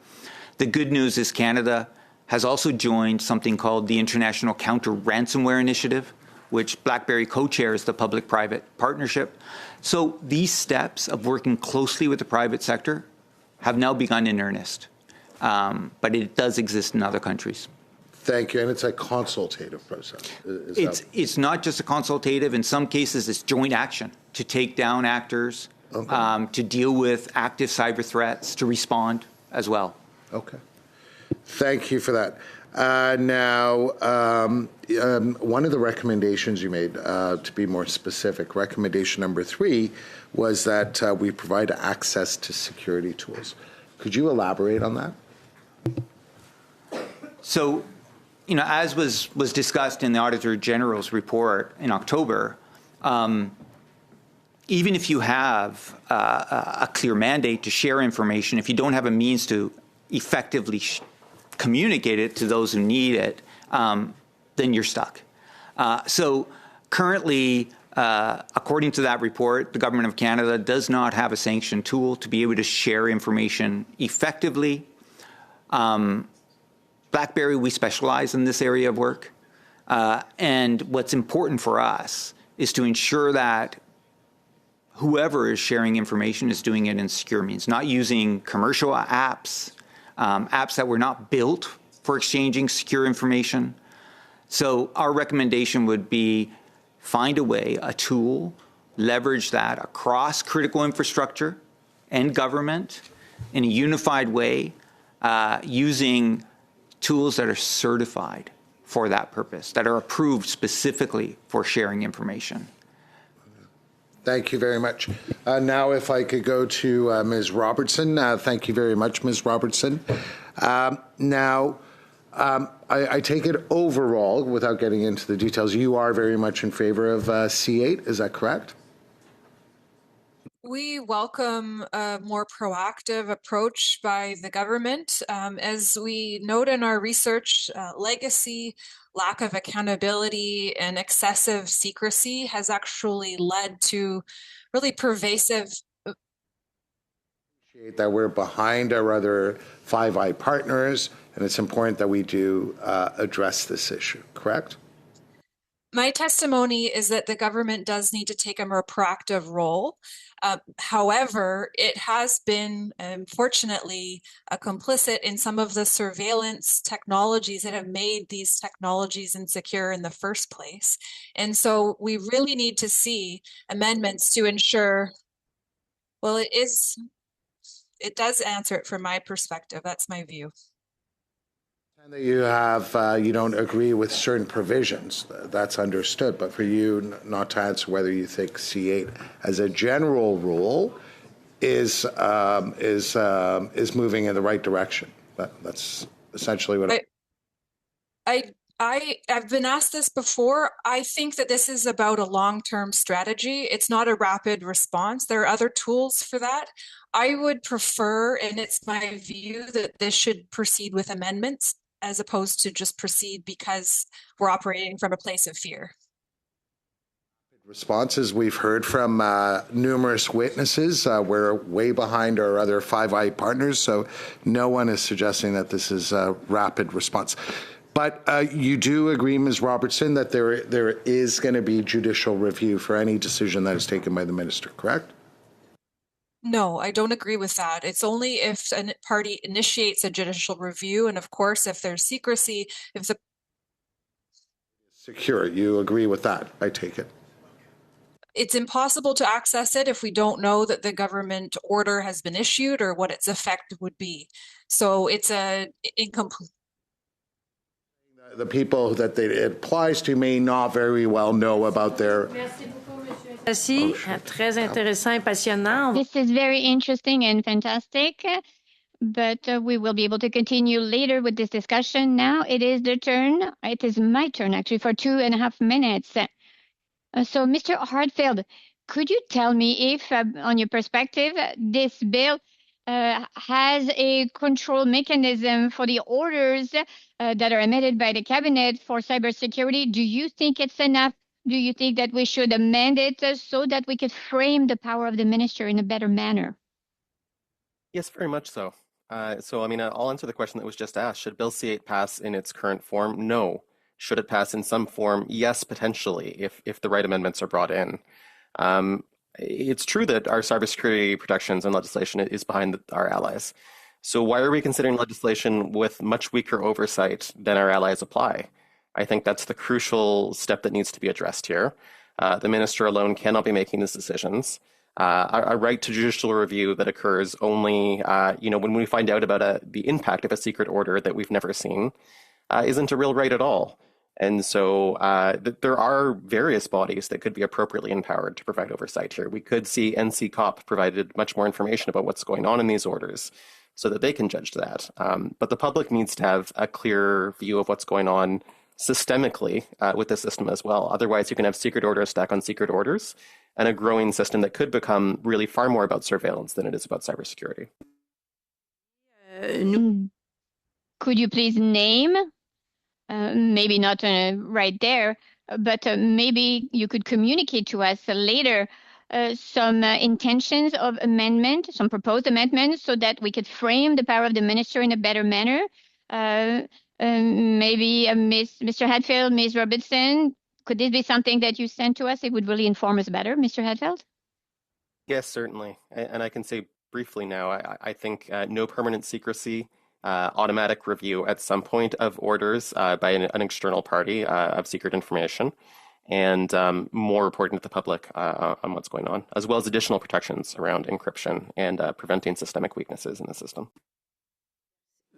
The good news is Canada has also joined something called the International Counter-Ransomware Initiative, which BlackBerry co-chairs the public-private partnership. So these steps of working closely with the private sector have now begun in earnest. But it does exist in other countries. Thank you. And it's a consultative process. It's not just a consultative. In some cases, it's joint action to take down actors, okay. To deal with active cyber threats, to respond as well. Okay. Thank you for that. Now, one of the recommendations you made, to be more specific, recommendation number 3 was that we provide access to security tools. Could you elaborate on that? So, as was discussed in the Auditor General's report in October, even if you have a clear mandate to share information, if you don't have a means to effectively communicate it to those who need it, then you're stuck. So currently, according to that report, the Government of Canada does not have a sanctioned tool to be able to share information effectively. BlackBerry, we specialize in this area of work. And what's important for us is to ensure that whoever is sharing information is doing it in secure means, not using commercial apps, apps that were not built for exchanging secure information. So our recommendation would be find a way, a tool, leverage that across critical infrastructure and government in a unified way, using tools that are certified for that purpose, that are approved specifically for sharing information. Thank you very much. Now, if I could go to Ms. Robertson. Thank you very much, Ms. Robertson. Now, I take it overall, without getting into the details, you are very much in favor of C-8. Is that correct? We welcome a more proactive approach by the government. As we note in our research, legacy, lack of accountability, and excessive secrecy has actually led to really pervasive. That we're behind our other Five Eye partners, and it's important that we do address this issue, correct? My testimony is that the government does need to take a more proactive role. However, it has been, unfortunately, complicit in some of the surveillance technologies that have made these technologies insecure in the first place. And so we really need to see amendments to ensure, well, it does answer it from my perspective. That's my view. And that you don't agree with certain provisions, that's understood. But for you not to answer whether you think C8 as a general rule is moving in the right direction. That's essentially what I've been asked this before. I think that this is about a long-term strategy. It's not a rapid response. There are other tools for that. I would prefer, and it's my view, that this should proceed with amendments as opposed to just proceed because we're operating from a place of fear. Responses we've heard from numerous witnesses. We're way behind our other Five Eye partners, so no one is suggesting that this is a rapid response. But you do agree, Ms. Robertson, that there is going to be judicial review for any decision that is taken by the minister, correct? No, I don't agree with that. It's only if a party initiates a judicial review, and of course, if there's secrecy, if the secure, you agree with that, I take it. It's impossible to access it if we don't know that the government order has been issued or what its effect would be. So it's a incomplete. The people that it applies to may not very well know about their. Merci, très intéressant et passionnant. This is very interesting and fantastic, but we will be able to continue later with this discussion. Now it is my turn actually for 2.5 minutes. So Mr. Hartfield, could you tell me if, on your perspective, this bill has a control mechanism for the orders that are emitted by the cabinet for cybersecurity? Do you think it's enough? Do you think that we should amend it so that we could frame the power of the minister in a better manner? Yes, very much so. I'll answer the question that was just asked. Should Bill C8 pass in its current form? No. Should it pass in some form? Yes, potentially, if the right amendments are brought in. It's true that our cybersecurity protections and legislation is behind our allies. So why are we considering legislation with much weaker oversight than our allies apply? I think that's the crucial step that needs to be addressed here. The minister alone cannot be making these decisions. A right to judicial review that occurs only, when we find out about the impact of a secret order that we've never seen, isn't a real right at all. And so there are various bodies that could be appropriately empowered to provide oversight here. We could see NCCOP provided much more information about what's going on in these orders so that they can judge that. But the public needs to have a clear view of what's going on systemically with the system as well. Otherwise, you can have secret orders stack on secret orders and a growing system that could become really far more about surveillance than it is about cybersecurity. Could you please name? Maybe not right there, but maybe you could communicate to us later some intentions of amendment, some proposed amendments, so that we could frame the power of the minister in a better manner. Maybe Mr. Hatfield, Ms. Robertson, could this be something that you send to us? It would really inform us better, Mr. Hatfield? Yes, certainly. And I can say briefly now, I think no permanent secrecy, automatic review at some point of orders by an external party of secret information, and more reporting to the public on what's going on, as well as additional protections around encryption and preventing systemic weaknesses in the system.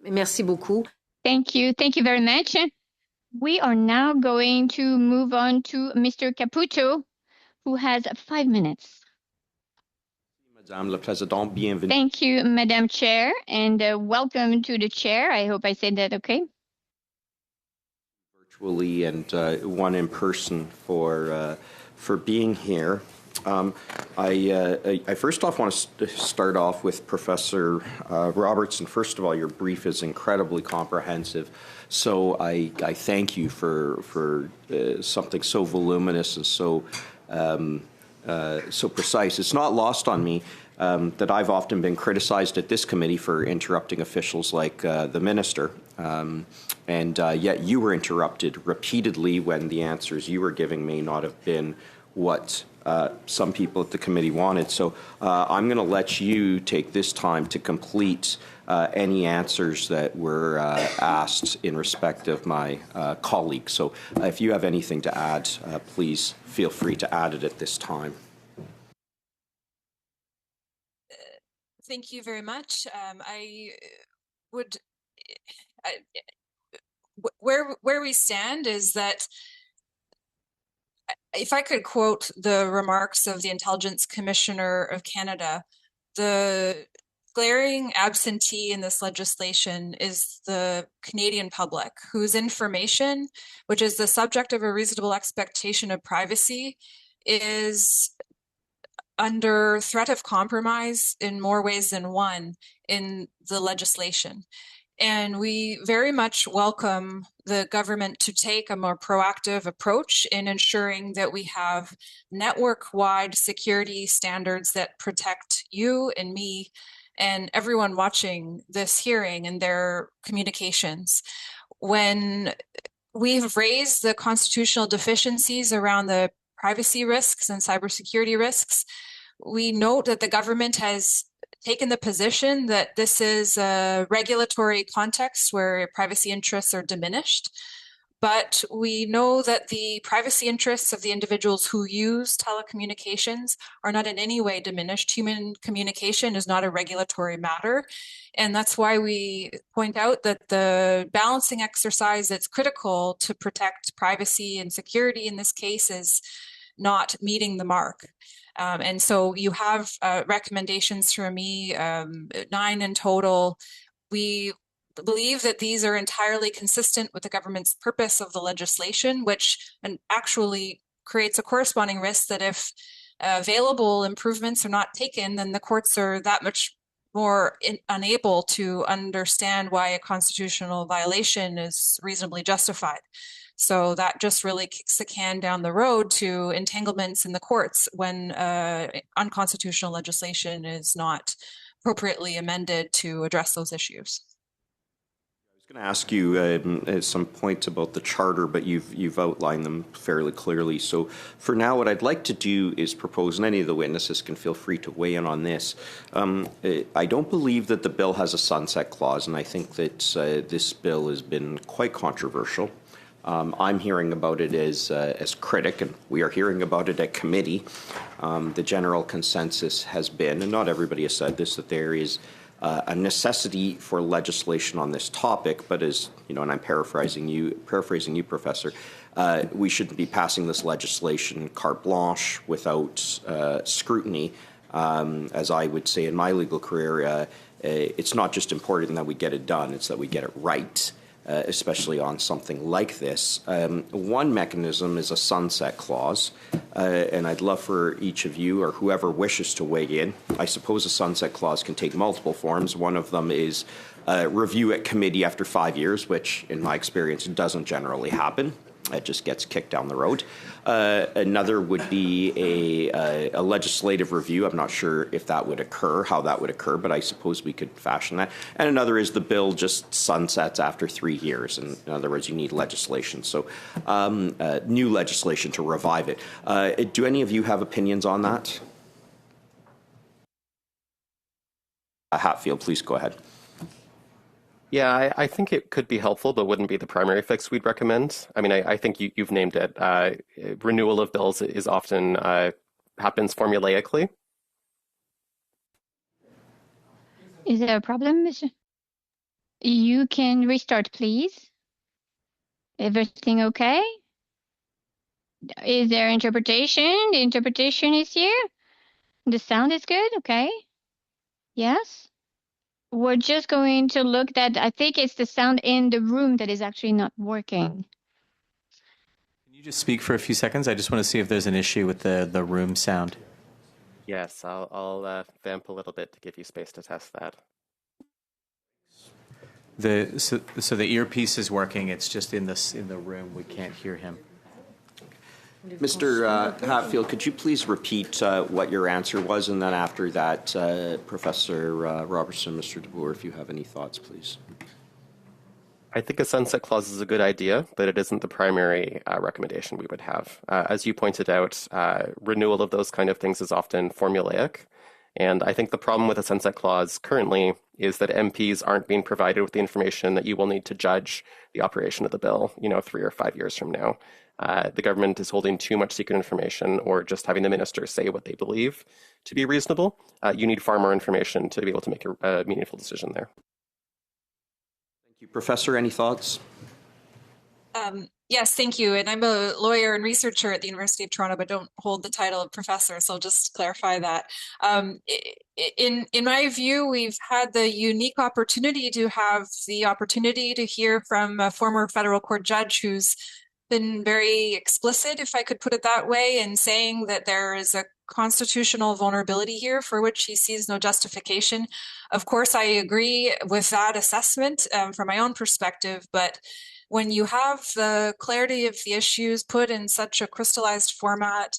Merci beaucoup. Thank you. Thank you very much. We are now going to move on to Mr. Caputo, who has 5 minutes. Madame la Présidente, bienvenue. Thank you, Madam Chair, and welcome to the chair. I hope I said that okay. Virtually and one in person for being here. I first off want to start off with Professor Robertson. First of all, your brief is incredibly comprehensive, so I thank you for something so voluminous and so so precise. It's not lost on me that I've often been criticized at this committee for interrupting officials like the minister, and yet you were interrupted repeatedly when the answers you were giving may not have been what some people at the committee wanted. So I'm going to let you take this time to complete any answers that were asked in respect of my colleagues. So if you have anything to add, please feel free to add it at this time. Thank you very much. Where we stand is that, if I could quote the remarks of the Intelligence Commissioner of Canada, the glaring absentee in this legislation is the Canadian public, whose information, which is the subject of a reasonable expectation of privacy, is under threat of compromise in more ways than one in the legislation. And we very much welcome the government to take a more proactive approach in ensuring that we have network-wide security standards that protect you and me and everyone watching this hearing and their communications. When we've raised the constitutional deficiencies around the privacy risks and cybersecurity risks, we note that the government has taken the position that this is a regulatory context where privacy interests are diminished. But we know that the privacy interests of the individuals who use telecommunications are not in any way diminished. Human communication is not a regulatory matter. And that's why we point out that the balancing exercise that's critical to protect privacy and security in this case is not meeting the mark. And so you have recommendations from me, 9 in total. We believe that these are entirely consistent with the government's purpose of the legislation, which actually creates a corresponding risk that if available improvements are not taken, then the courts are that much more unable to understand why a constitutional violation is reasonably justified. So that just really kicks the can down the road to entanglements in the courts when unconstitutional legislation is not appropriately amended to address those issues. I was going to ask you some points about the charter, but you've outlined them fairly clearly. So for now, what I'd like to do is propose, and any of the witnesses can feel free to weigh in on this. I don't believe that the bill has a sunset clause, and I think that this bill has been quite controversial. I'm hearing about it as critic, and we are hearing about it at committee. The general consensus has been, and not everybody has said this, that there is a necessity for legislation on this topic, but as you know, and I'm paraphrasing you, Professor, we shouldn't be passing this legislation carte blanche without scrutiny. As I would say in my legal career, it's not just important that we get it done; it's that we get it right. Especially on something like this. One mechanism is a sunset clause, and I'd love for each of you or whoever wishes to weigh in. I suppose a sunset clause can take multiple forms. One of them is review at committee after 5 years, which in my experience doesn't generally happen. It just gets kicked down the road. Another would be a legislative review. I'm not sure if that would occur, how that would occur, but I suppose we could fashion that. And another is the bill just sunsets after 3 years. And in other words, you need legislation. So new legislation to revive it. Do any of you have opinions on that? Hatfield, please go ahead. Yeah, I think it could be helpful, but wouldn't be the primary fix we'd recommend. I mean, I think you've named it. Renewal of bills is often happens formulaically. Is there a problem, Mr.? You can restart, please. Everything okay? Is there interpretation? The interpretation is here. The sound is good, okay? Yes? We're just going to look that. I think it's the sound in the room that is actually not working. Can you just speak for a few seconds? I just want to see if there's an issue with the room sound. Yes, I'll vamp a little bit to give you space to test that. So the earpiece is working. It's just in the room. We can't hear him. Mr. Hatfield, could you please repeat what your answer was, and then after that, Professor Robertson, Mr. DeBoer, if you have any thoughts, please. I think a sunset clause is a good idea, but it isn't the primary recommendation we would have. As you pointed out, renewal of those kind of things is often formulaic. And I think the problem with a sunset clause currently is that MPs aren't being provided with the information that you will need to judge the operation of the bill, 3 or 5 years from now. The government is holding too much secret information or just having the minister say what they believe to be reasonable. You need far more information to be able to make a meaningful decision there. Thank you. Professor, any thoughts? Yes, thank you. And I'm a lawyer and researcher at the University of Toronto, but don't hold the title of professor. So I'll just clarify that. In my view, we've had the unique opportunity to hear from a former federal court judge who's been very explicit, if I could put it that way, in saying that there is a constitutional vulnerability here for which he sees no justification. Of course, I agree with that assessment from my own perspective, but when you have the clarity of the issues put in such a crystallized format.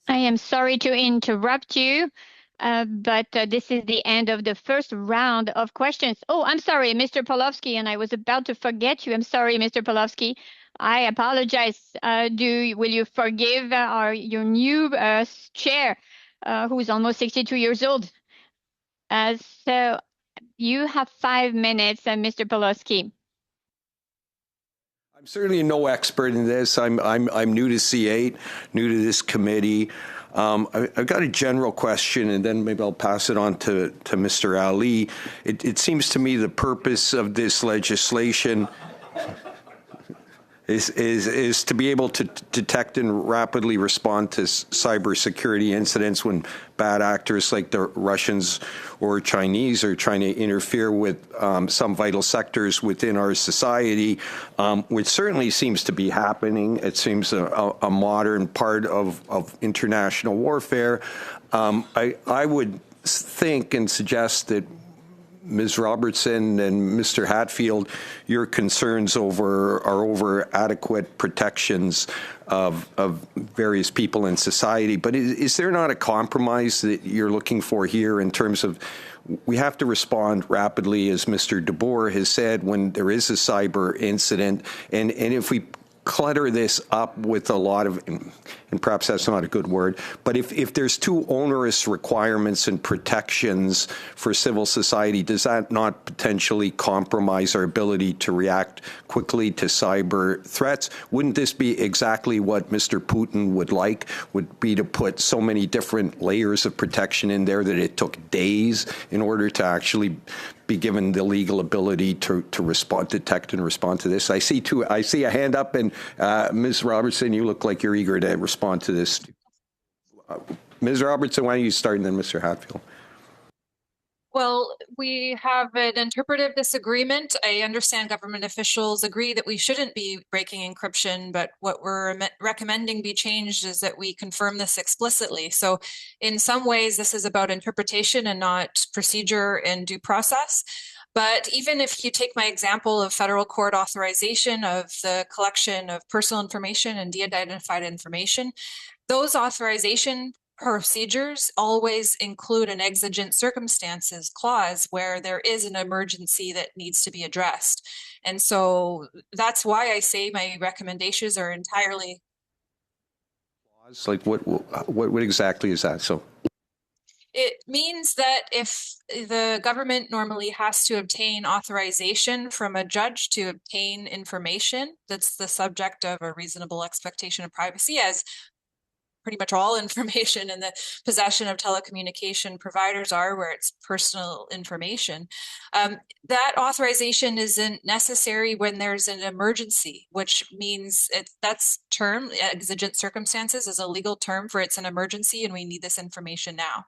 I am sorry to interrupt you, but this is the end of the first round of questions. Oh, I'm sorry, Mr. Polowski, and I was about to forget you. I'm sorry, Mr. Polowski. I apologize. Will you forgive your new chair, who's almost 62 years old? So you have 5 minutes, Mr. Polowski. I'm certainly no expert in this. I'm new to C8, new to this committee. I've got a general question, and then maybe I'll pass it on to Mr. Ali. It seems to me the purpose of this legislation is to be able to detect and rapidly respond to cybersecurity incidents when bad actors like the Russians or Chinese are trying to interfere with some vital sectors within our society, which certainly seems to be happening. It seems a modern part of international warfare. I would think and suggest that Ms. Robertson and Mr. Hatfield, your concerns are over adequate protections of various people in society. But is there not a compromise that you're looking for here in terms of we have to respond rapidly, as Mr. DeBoer has said, when there is a cyber incident, and if we clutter this up with a lot of, and perhaps that's not a good word, but if there's too onerous requirements and protections for civil society, does that not potentially compromise our ability to react quickly to cyber threats? Wouldn't this be exactly what Mr. Putin would be to put so many different layers of protection in there that it took days in order to actually be given the legal ability to respond, detect and respond to this? I see a hand up, and Ms. Robertson, you look like you're eager to respond to this. Ms. Robertson, why don't you start, and then Mr. Hatfield? Well, we have an interpretive disagreement. I understand government officials agree that we shouldn't be breaking encryption, but what we're recommending be changed is that we confirm this explicitly. So in some ways, this is about interpretation and not procedure and due process. But even if you take my example of federal court authorization of the collection of personal information and de-identified information, those authorization procedures always include an exigent circumstances clause where there is an emergency that needs to be addressed. And so that's why I say my recommendations are entirely. Like what exactly is that? So it means that if the government normally has to obtain authorization from a judge to obtain information that's the subject of a reasonable expectation of privacy, as pretty much all information in the possession of telecommunication providers are, where it's personal information. That authorization isn't necessary when there's an emergency, which means that's term, exigent circumstances is a legal term for it's an emergency and we need this information now.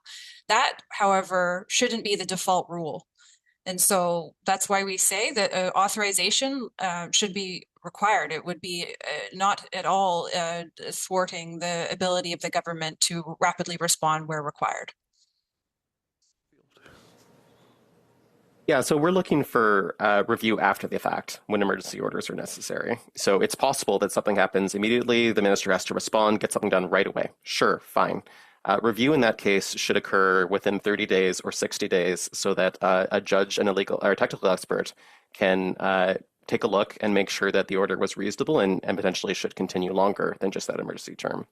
That, however, shouldn't be the default rule. And so that's why we say that authorization should be required. It would be not at all thwarting the ability of the government to rapidly respond where required. Yeah, so we're looking for review after the fact when emergency orders are necessary. So it's possible that something happens immediately, the minister has to respond, get something done right away. Sure, fine. Review in that case should occur within 30 days or 60 days so that a judge and a legal or a technical expert can take a look and make sure that the order was reasonable and potentially should continue longer than just that emergency term.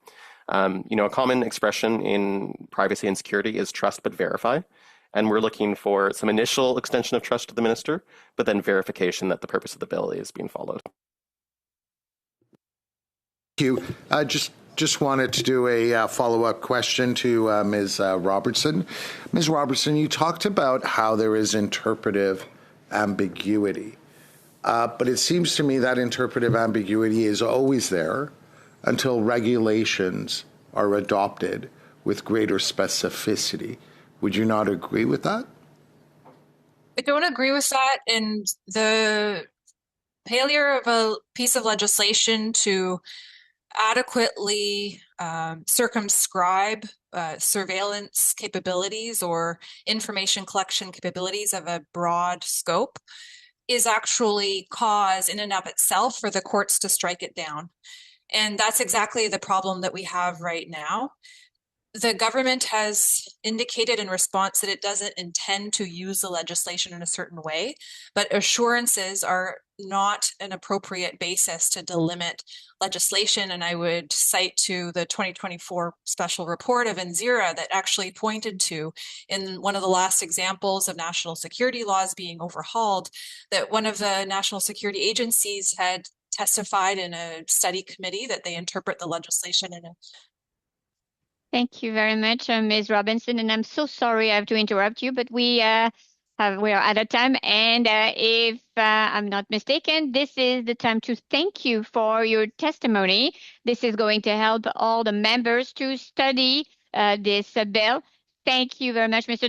A common expression in privacy and security is trust but verify. And we're looking for some initial extension of trust to the minister, but then verification that the purpose of the bill is being followed. Thank you. Just wanted to do a follow-up question to Ms. Robertson. Ms. Robertson, you talked about how there is interpretive ambiguity, but it seems to me that interpretive ambiguity is always there until regulations are adopted with greater specificity. Would you not agree with that? I don't agree with that. And the failure of a piece of legislation to adequately circumscribe surveillance capabilities or information collection capabilities of a broad scope is actually cause in and of itself for the courts to strike it down. And that's exactly the problem that we have right now. The government has indicated in response that it doesn't intend to use the legislation in a certain way, but assurances are not an appropriate basis to delimit legislation. And I would cite to the 2024 special report of NZERA that actually pointed to, in one of the last examples of national security laws being overhauled, that one of the national security agencies had testified in a study committee that they interpret the legislation in a Thank you very much, Ms. Robinson. And I'm so sorry I have to interrupt you, but we are out of time. And if I'm not mistaken, this is the time to thank you for your testimony. This is going to help all the members to study this bill. Thank you very much, Mr.